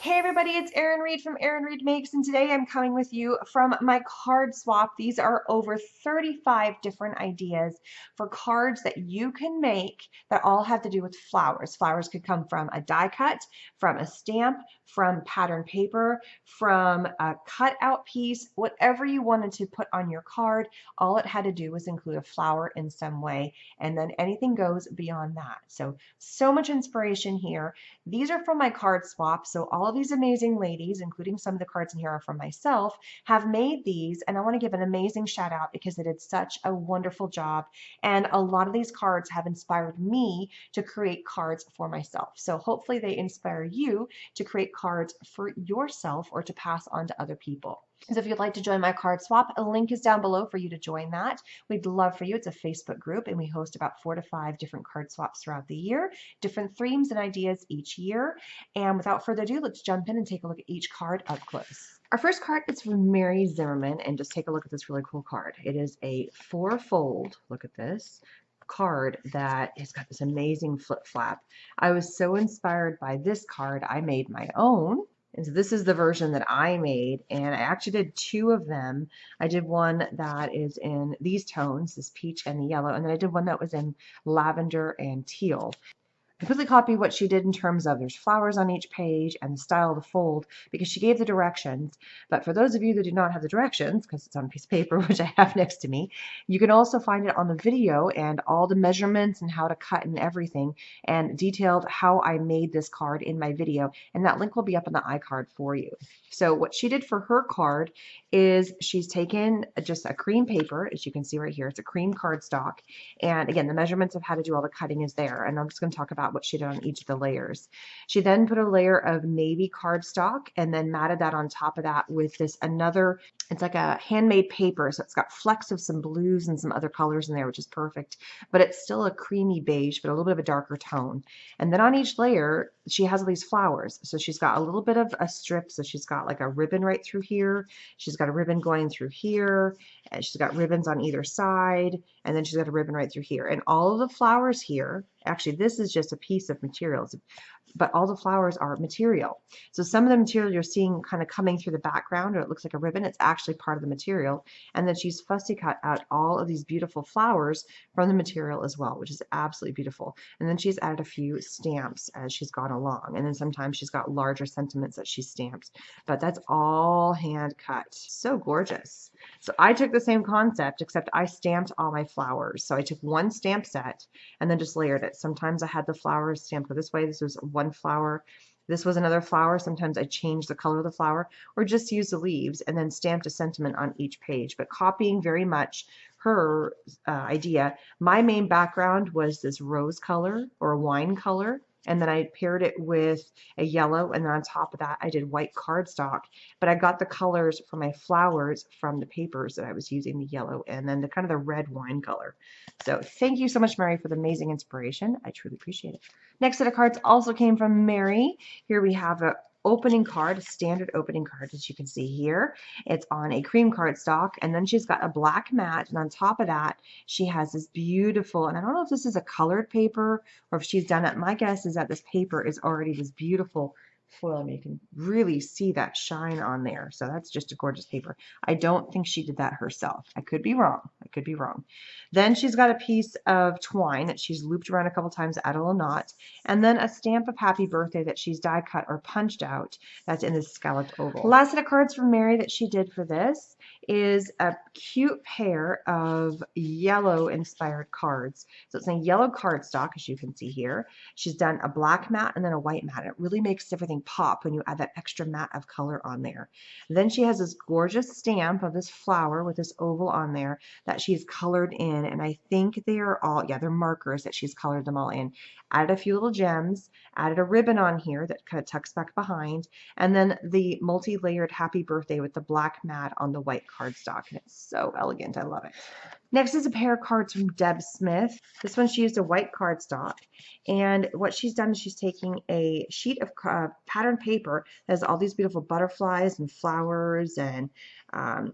Hey everybody, it's Erin Reed from Erin Reed Makes, and today I'm coming with you from my card swap. These are over 35 different ideas for cards that you can make that all have to do with flowers. Flowers could come from a die cut, from a stamp, from pattern paper, from a cutout piece, whatever you wanted to put on your card. All it had to do was include a flower in some way, and then anything goes beyond that. So much inspiration here. These are from my card swap, so all of these amazing ladies, including some of the cards in here are from myself, have made these, and I want to give an amazing shout out because they did such a wonderful job, and a lot of these cards have inspired me to create cards for myself. So hopefully they inspire you to create cards for yourself or to pass on to other people. So if you'd like to join my card swap, a link is down below for you to join that. We'd love for you. It's a Facebook group, and we host about 4 to 5 different card swaps throughout the year, different themes and ideas each year. And without further ado, let's jump in and take a look at each card up close. Our first card is from Mary Zimmerman, and just take a look at this really cool card. It is a 4-fold, look at this, card that has got this amazing flip flap. I was so inspired by this card, I made my own. And so this is the version that I made, and I actually did 2 of them. I did one that is in these tones, this peach and the yellow, and then I did one that was in lavender and teal. Completely copy what she did in terms of there's flowers on each page and the style of the fold because she gave the directions. But for those of you that do not have the directions, because it's on a piece of paper, which I have next to me, you can also find it on the video and all the measurements and how to cut and everything, and detailed how I made this card in my video. And that link will be up on the iCard for you. So what she did for her card is she's taken just a cream paper, as you can see right here. It's a cream cardstock. And again, the measurements of how to do all the cutting is there. And I'm just going to talk about what she did on each of the layers. She then put a layer of navy cardstock and then matted that on top of that with this another, it's like a handmade paper. So it's got flecks of some blues and some other colors in there, which is perfect. But it's still a creamy beige, but a little bit of a darker tone. And then on each layer, she has all these flowers. So she's got a little bit of a strip. So she's got like a ribbon right through here. She's got a ribbon going through here. And she's got ribbons on either side. And then she's got a ribbon right through here. And all of the flowers here, actually this is just a piece of materials, but all the flowers are material. So some of the material you're seeing kind of coming through the background, or it looks like a ribbon, it's actually part of the material. And then she's fussy cut out all of these beautiful flowers from the material as well, which is absolutely beautiful. And then she's added a few stamps as she's gone along. And then sometimes she's got larger sentiments that she's stamped, but that's all hand cut. So gorgeous. So I took the same concept, except I stamped all my flowers. So I took one stamp set and then just layered it. Sometimes I had the flowers stamped this way. This was one flower. This was another flower. Sometimes I changed the color of the flower or just used the leaves and then stamped a sentiment on each page, but copying very much her idea. My main background was this rose color or wine color. And then I paired it with a yellow, and then on top of that I did white cardstock, but I got the colors for my flowers from the papers that I was using, the yellow and then the kind of the red wine color. So thank you so much, Mary, for the amazing inspiration. I truly appreciate it. Next set of cards also came from Mary. Here we have a opening card, a standard opening card, as you can see here. It's on a cream cardstock, and then she's got a black mat, and on top of that she has this beautiful, and I don't know if this is a colored paper or if she's done it. My guess is that this paper is already this beautiful foil, and you can really see that shine on there. So that's just a gorgeous paper. I don't think she did that herself. I could be wrong. I could be wrong. Then she's got a piece of twine that she's looped around a couple times, add a little knot, and then a stamp of happy birthday that she's die cut or punched out. That's in this scalloped oval. Last set of cards from Mary that she did for this is a cute pair of yellow inspired cards. So it's a yellow cardstock, as you can see here. She's done a black mat and then a white mat. It really makes everything pop when you add that extra mat of color on there. Then she has this gorgeous stamp of this flower with this oval on there that she's colored in, and I think they are all, yeah, they're markers that she's colored them all in. Added a few little gems, added a ribbon on here that kind of tucks back behind, and then the multi-layered happy birthday with the black mat on the white cardstock, and it's so elegant. I love it. Next is a pair of cards from Deb Smith. This one she used a white cardstock, and what she's done is she's taking a sheet of patterned paper that has all these beautiful butterflies and flowers, and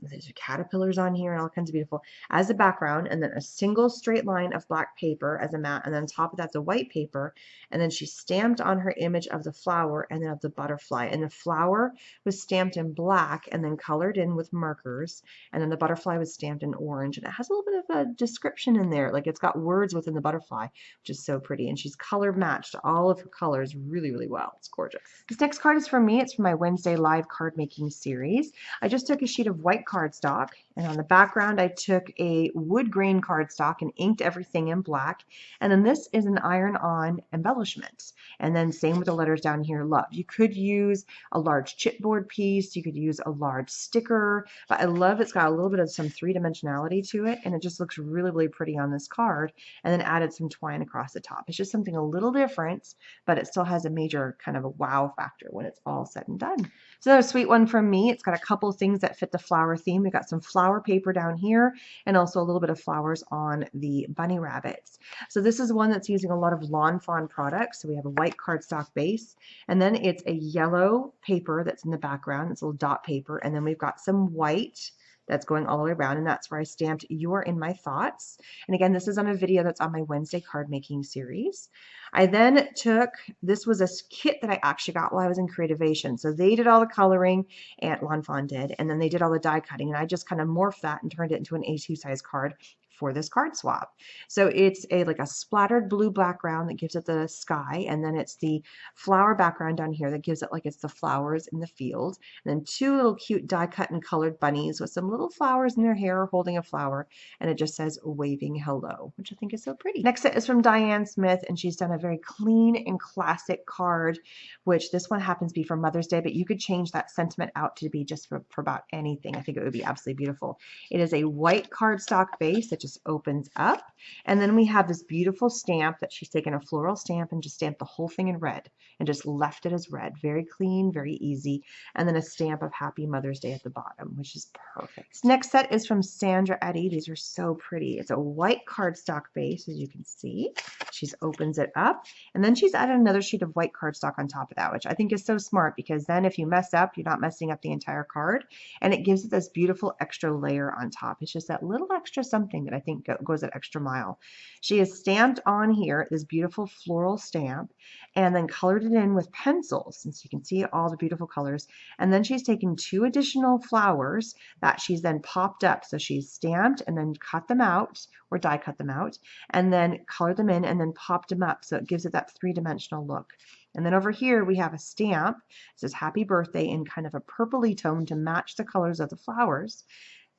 there's caterpillars on here and all kinds of beautiful as a background, and then a single straight line of black paper as a mat, and then on top of that the white paper, and then she stamped on her image of the flower and then of the butterfly, and the flower was stamped in black and then colored in with markers, and then the butterfly was stamped in orange, and it has a little bit of a description in there, like it's got words within the butterfly, which is so pretty, and she's color matched all of her colors really, really well. It's gorgeous. This next card is from me. It's from my Wednesday live card making series. I just took a sheet of white cardstock, and on the background I took a wood grain cardstock and inked everything in black, and then this is an iron-on embellishment, and then same with the letters down here, love. You could use a large chipboard piece, you could use a large sticker, but I love it's got a little bit of some three-dimensionality to it, and it just looks really, really pretty on this card, and then added some twine across the top. It's just something a little different, but it still has a major kind of a wow factor when it's all said and done. So another sweet one from me. It's got a couple things that fit the flower theme. We've got some flower paper down here and also a little bit of flowers on the bunny rabbits. So this is one that's using a lot of Lawn Fawn products. So we have a white cardstock base, and then it's a yellow paper that's in the background. It's a little dot paper, and then we've got some white that's going all the way around, and that's where I stamped "You're in My Thoughts." And again, this is on a video that's on my Wednesday card making series. I then took, this was a kit that I actually got while I was in Creativation. So they did all the coloring, and Lawn Fawn did, and then they did all the die cutting, and I just kind of morphed that and turned it into an A2 size card for this card swap. So it's like a splattered blue background that gives it the sky, and then it's the flower background down here that gives it like it's the flowers in the field, and then two little cute die cut and colored bunnies with some little flowers in their hair holding a flower, and it just says waving hello, which I think is so pretty. Next set is from Diane Smith, and she's done a very clean and classic card, which this one happens to be for Mother's Day, but you could change that sentiment out to be just for about anything. I think it would be absolutely beautiful. It is a white cardstock base that just opens up, and then we have this beautiful stamp that she's taken a floral stamp and just stamped the whole thing in red and just left it as red. Very clean, very easy, and then a stamp of Happy Mother's Day at the bottom, which is perfect. This next set is from Sandra Eddy. These are so pretty. It's a white cardstock base, as you can see. She opens it up, and then she's added another sheet of white cardstock on top of that, which I think is so smart, because then if you mess up, you're not messing up the entire card, and it gives it this beautiful extra layer on top. It's just that little extra something that I think goes that extra mile. She has stamped on here this beautiful floral stamp and then colored it in with pencils, and so you can see all the beautiful colors, and then she's taken two additional flowers that she's then popped up. So she's stamped and then cut them out, or die cut them out, and then colored them in and then popped them up, so it gives it that three-dimensional look. And then over here we have a stamp. It says happy birthday in kind of a purpley tone to match the colors of the flowers.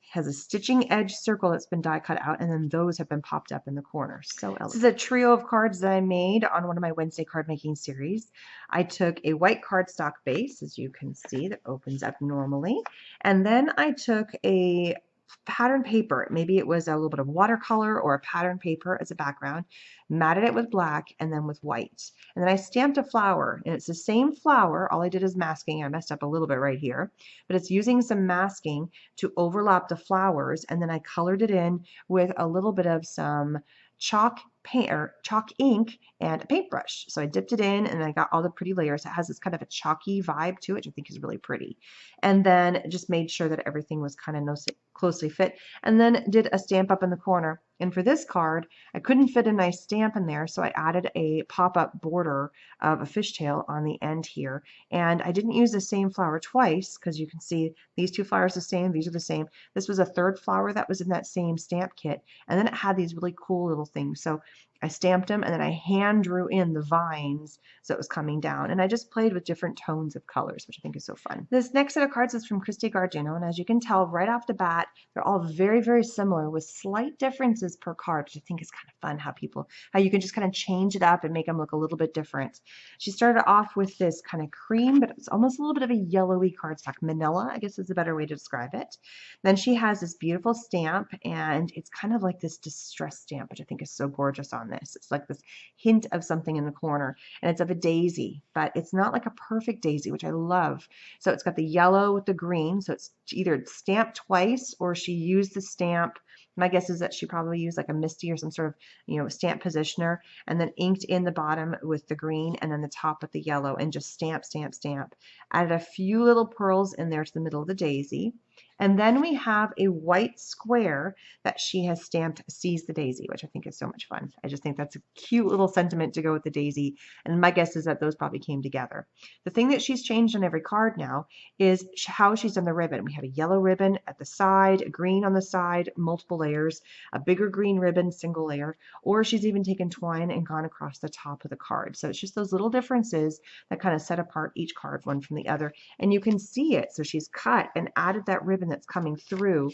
Has a stitching edge circle that's been die cut out, and then those have been popped up in the corner. So elegant. This is a trio of cards that I made on one of my Wednesday card making series. I took a white cardstock base, as you can see, that opens up normally, and then I took a pattern paper. Maybe it was a little bit of watercolor or a pattern paper as a background, matted it with black and then with white. And then I stamped a flower, and it's the same flower. All I did is masking. I messed up a little bit right here, but it's using some masking to overlap the flowers, and then I colored it in with a little bit of some chalk paint or chalk ink and a paintbrush. So I dipped it in, and I got all the pretty layers. It has this kind of a chalky vibe to it, which I think is really pretty. And then just made sure that everything was kind of closely fit, and then did a stamp up in the corner. And for this card, I couldn't fit a nice stamp in there, so I added a pop-up border of a fishtail on the end here. And I didn't use the same flower twice, because you can see these two flowers are the same, these are the same. This was a third flower that was in that same stamp kit, and then it had these really cool little things. So I stamped them, and then I hand drew in the vines so it was coming down. And I just played with different tones of colors, which I think is so fun. This next set of cards is from Christy Gargino, and as you can tell right off the bat, they're all very, very similar with slight differences per card, which I think is kind of fun how you can just kind of change it up and make them look a little bit different. She started off with this kind of cream, but it's almost a little bit of a yellowy cardstock. Manila, I guess is a better way to describe it. Then she has this beautiful stamp, and it's kind of like this distress stamp, which I think is so gorgeous on this. It's like this hint of something in the corner, and it's of a daisy, but it's not like a perfect daisy, which I love. So it's got the yellow with the green, so it's either stamped twice or she used the stamp My guess is that she probably used like a Misty or some sort of, stamp positioner, and then inked in the bottom with the green and then the top with the yellow, and just stamp, stamp, stamp. Added a few little pearls in there to the middle of the daisy. And then we have a white square that she has stamped Seize the Daisy, which I think is so much fun. I just think that's a cute little sentiment to go with the daisy. And my guess is that those probably came together. The thing that she's changed on every card now is how she's done the ribbon. We have a yellow ribbon at the side, a green on the side, multiple layers, a bigger green ribbon, single layer, or she's even taken twine and gone across the top of the card. So it's just those little differences that kind of set apart each card one from the other. And you can see it. So she's cut and added that ribbon that's coming through.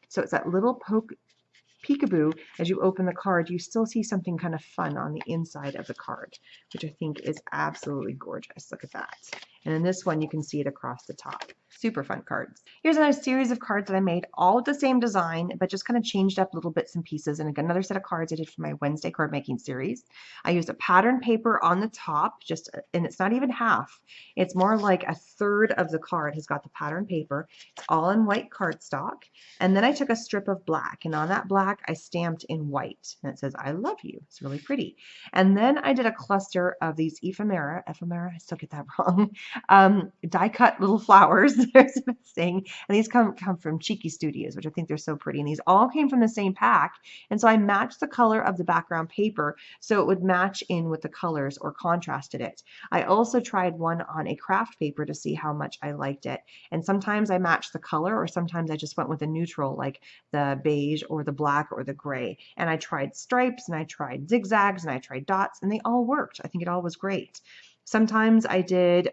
So it's that little peekaboo. As you open the card, you still see something kind of fun on the inside of the card, which I think is absolutely gorgeous. Look at that. And in this one, you can see it across the top. Super fun cards. Here's another series of cards that I made, all with the same design, but just kind of changed up little bits and pieces. And again, another set of cards I did for my Wednesday card making series. I used a pattern paper on the top, and it's not even half. It's more like a third of the card has got the pattern paper. It's all in white cardstock. And then I took a strip of black, and on that black, I stamped in white. And it says, I love you. It's really pretty. And then I did a cluster of these ephemera, I still get that wrong, die cut little flowers. There's a thing, and these come from Cheeky Studios, which I think they're so pretty, and these all came from the same pack. And so I matched the color of the background paper so it would match in with the colors or contrasted it. I also tried one on a craft paper to see how much I liked it, and sometimes I matched the color, or sometimes I just went with a neutral like the beige or the black or the gray. And I tried stripes, and I tried zigzags, and I tried dots, and they all worked. I think it all was great. Sometimes I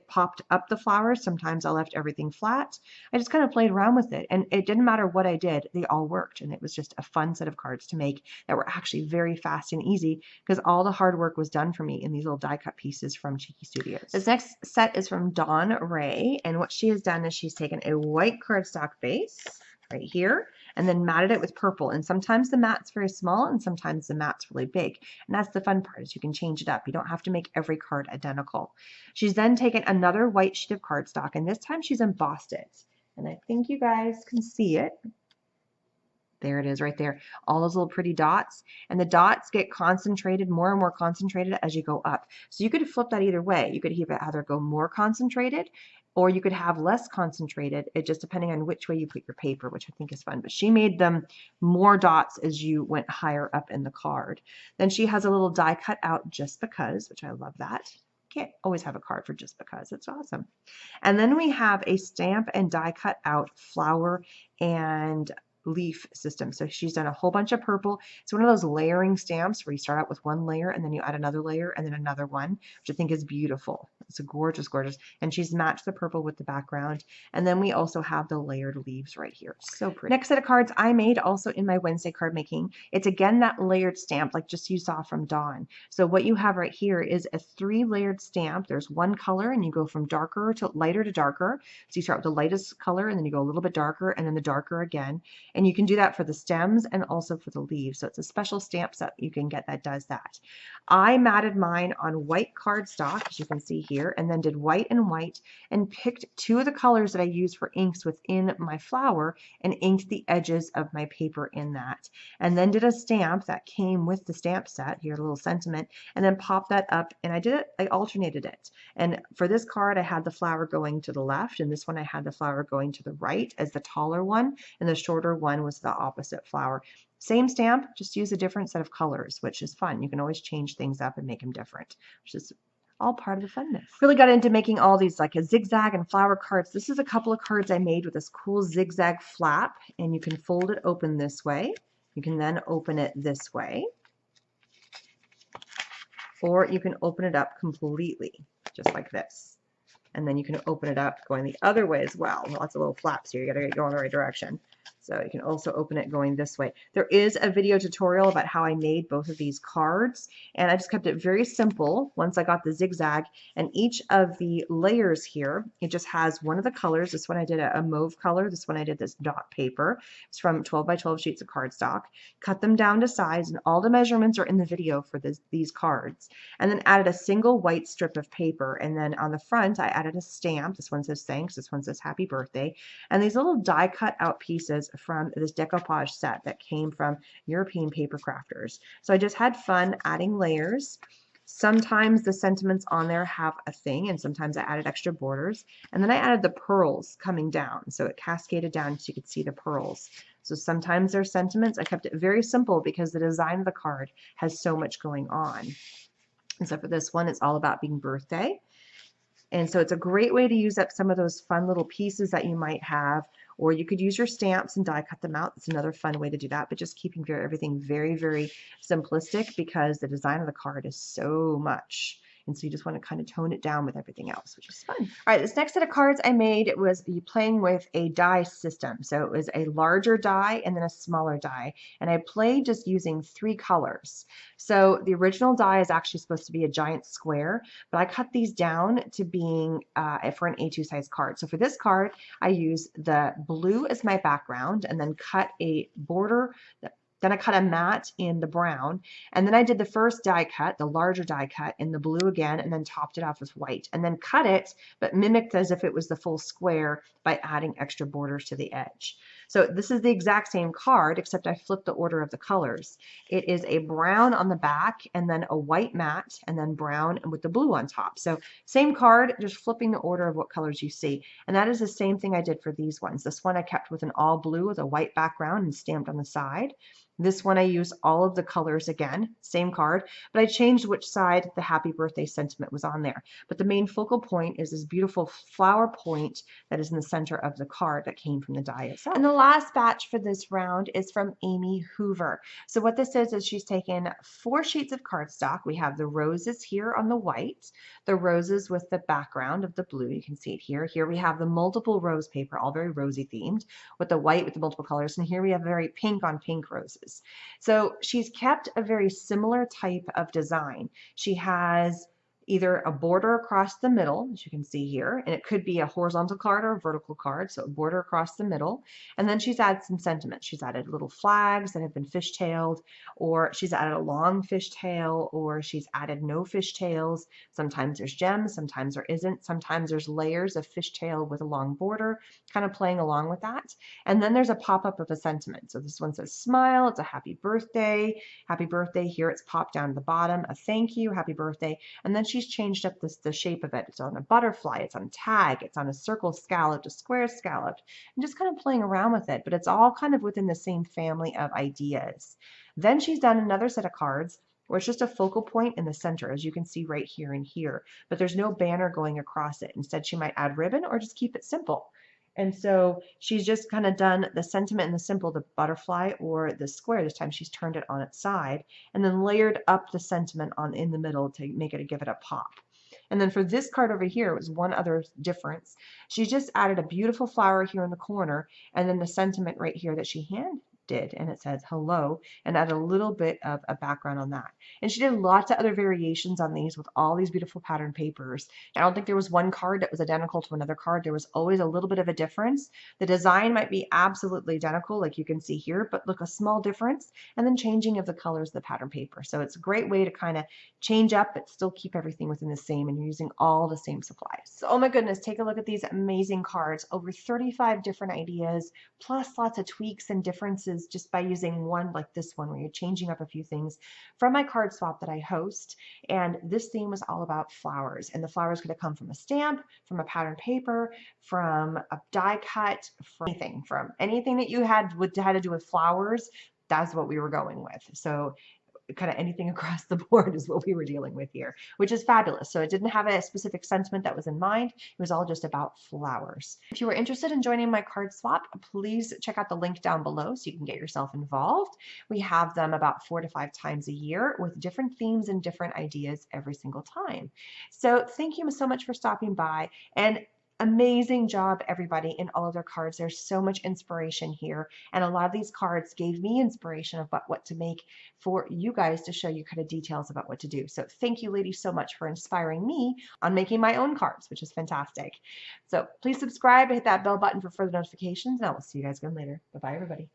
popped up the flowers. Sometimes I left everything flat. I just kind of played around with it, and it didn't matter what I did. They all worked, and it was just a fun set of cards to make that were actually very fast and easy because all the hard work was done for me in these little die cut pieces from Cheeky Studios. This next set is from Dawn Ray, and what she has done is she's taken a white cardstock base right here and then matted it with purple, and sometimes the mat's very small and sometimes the mat's really big, and that's the fun part, is you can change it up. You don't have to make every card identical. She's then taken another white sheet of cardstock, and this time she's embossed it, and I think you guys can see it. There it is right there, all those little pretty dots, and the dots get concentrated, more and more concentrated as you go up. So you could flip that either way. You could either go more concentrated, or you could have less concentrated, it just depending on which way you put your paper, which I think is fun. But she made them more dots as you went higher up in the card. Then she has a little die cut out just because, which I love that. Can't always have a card for just because. It's awesome. And then we have a stamp and die cut out flower and leaf system. So she's done a whole bunch of purple. It's one of those layering stamps where you start out with one layer and then you add another layer and then another one, which I think is beautiful. It's a gorgeous, gorgeous. And she's matched the purple with the background. And then we also have the layered leaves right here. So pretty. Next set of cards I made also in my Wednesday card making. It's again that layered stamp like just you saw from Dawn. So what you have right here is a 3-layered stamp. There's one color and you go from darker to lighter to darker. So you start with the lightest color and then you go a little bit darker and then the darker again. And you can do that for the stems and also for the leaves. So it's a special stamp set you can get that does that. I matted mine on white cardstock, as you can see here, and then did white and white and picked 2 of the colors that I used for inks within my flower and inked the edges of my paper in that. And then did a stamp that came with the stamp set, here a little sentiment, and then popped that up, and I alternated it. And for this card, I had the flower going to the left, and this one I had the flower going to the right as the taller one, and the shorter one was the opposite flower. Same stamp, just use a different set of colors, which is fun. You can always change things up and make them different, which is all part of the funness. Really got into making all these like a zigzag and flower cards. This is a couple of cards I made with this cool zigzag flap, and you can fold it open this way. You can then open it this way, or you can open it up completely, just like this. And then you can open it up going the other way as well. Lots of little flaps here. You got to go in the right direction. So you can also open it going this way. There is a video tutorial about how I made both of these cards, and I just kept it very simple once I got the zigzag. And each of the layers here, it just has one of the colors. This one I did a mauve color. This one I did this dot paper. It's from 12 by 12 sheets of cardstock. Cut them down to size, and all the measurements are in the video for these cards. And then added a single white strip of paper, and then on the front I added a stamp. This one says thanks, this one says happy birthday. And these little die cut out pieces from this decoupage set that came from European paper crafters. So I just had fun adding layers. Sometimes the sentiments on there have a thing, and sometimes I added extra borders. And then I added the pearls coming down, so it cascaded down so you could see the pearls. So sometimes there's sentiments. I kept it very simple because the design of the card has so much going on. And so for this one, it's all about being birthday. And so it's a great way to use up some of those fun little pieces that you might have, or you could use your stamps and die cut them out. It's another fun way to do that, but just keeping everything very, very simplistic because the design of the card is so much. And so you just want to kind of tone it down with everything else, which is fun. All right, this next set of cards I made was playing with a die system. So it was a larger die and then a smaller die. And I played just using 3 colors. So the original die is actually supposed to be a giant square, but I cut these down to being for an A2 size card. So for this card, I used the blue as my background and then cut a border. Then I cut a matte in the brown, and then I did the first die cut, the larger die cut in the blue again, and then topped it off with white, and then cut it, but mimicked as if it was the full square by adding extra borders to the edge. So this is the exact same card, except I flipped the order of the colors. It is a brown on the back, and then a white matte, and then brown and with the blue on top. So same card, just flipping the order of what colors you see. And that is the same thing I did for these ones. This one I kept with an all blue with a white background and stamped on the side. This one I used all of the colors again, same card, but I changed which side the happy birthday sentiment was on there. But the main focal point is this beautiful flower point that is in the center of the card that came from the die itself. And the last batch for this round is from Amy Hoover. So what this is she's taken 4 sheets of cardstock. We have the roses here on the white, the roses with the background of the blue. You can see it here. Here we have the multiple rose paper, all very rosy themed, with the white with the multiple colors. And here we have very pink on pink roses. So she's kept a very similar type of design. She has either a border across the middle, as you can see here, and it could be a horizontal card or a vertical card, so a border across the middle. And then she's added some sentiment. She's added little flags that have been fishtailed, or she's added a long fishtail, or she's added no fishtails. Sometimes there's gems, sometimes there isn't. Sometimes there's layers of fishtail with a long border, kind of playing along with that. And then there's a pop-up of a sentiment. So this one says smile, it's a happy birthday. Happy birthday, here it's popped down to the bottom, a thank you, happy birthday. And then she's changed up the shape of it. It's on a butterfly, it's on a tag, it's on a circle scalloped, a square scalloped, and just kind of playing around with it, but it's all kind of within the same family of ideas. Then she's done another set of cards where it's just a focal point in the center, as you can see right here and here, but there's no banner going across it. Instead, she might add ribbon or just keep it simple. And so she's just kind of done the sentiment and the symbol, the butterfly or the square. This time she's turned it on its side and then layered up the sentiment on in the middle to make it give it a pop. And then for this card over here, it was one other difference. She just added a beautiful flower here in the corner and then the sentiment right here that she hand did, and it says hello, and add a little bit of a background on that. And she did lots of other variations on these with all these beautiful pattern papers. I don't think there was one card that was identical to another card. There was always a little bit of a difference. The design might be absolutely identical like you can see here, but look, a small difference, and then changing of the colors of the pattern paper. So it's a great way to kind of change up but still keep everything within the same, and you're using all the same supplies. So oh my goodness, take a look at these amazing cards. Over 35 different ideas, plus lots of tweaks and differences just by using one like this one where you're changing up a few things from my card swap that I host. And this theme was all about flowers, and the flowers could have come from a stamp, from a pattern paper, from a die cut, from anything that you had to do with flowers. That's what we were going with. So kind of anything across the board is what we were dealing with here, which is fabulous. So it didn't have a specific sentiment that was in mind. It was all just about flowers. If you were interested in joining my card swap, please check out the link down below so you can get yourself involved. We have them about 4 to 5 times a year with different themes and different ideas every single time. So thank you so much for stopping by, and amazing job everybody in all of their cards. There's so much inspiration here, and a lot of these cards gave me inspiration about what to make for you guys to show you kind of details about what to do. So thank you ladies so much for inspiring me on making my own cards, which is fantastic. So please subscribe, hit that bell button for further notifications, and I will see you guys again later. Bye bye everybody.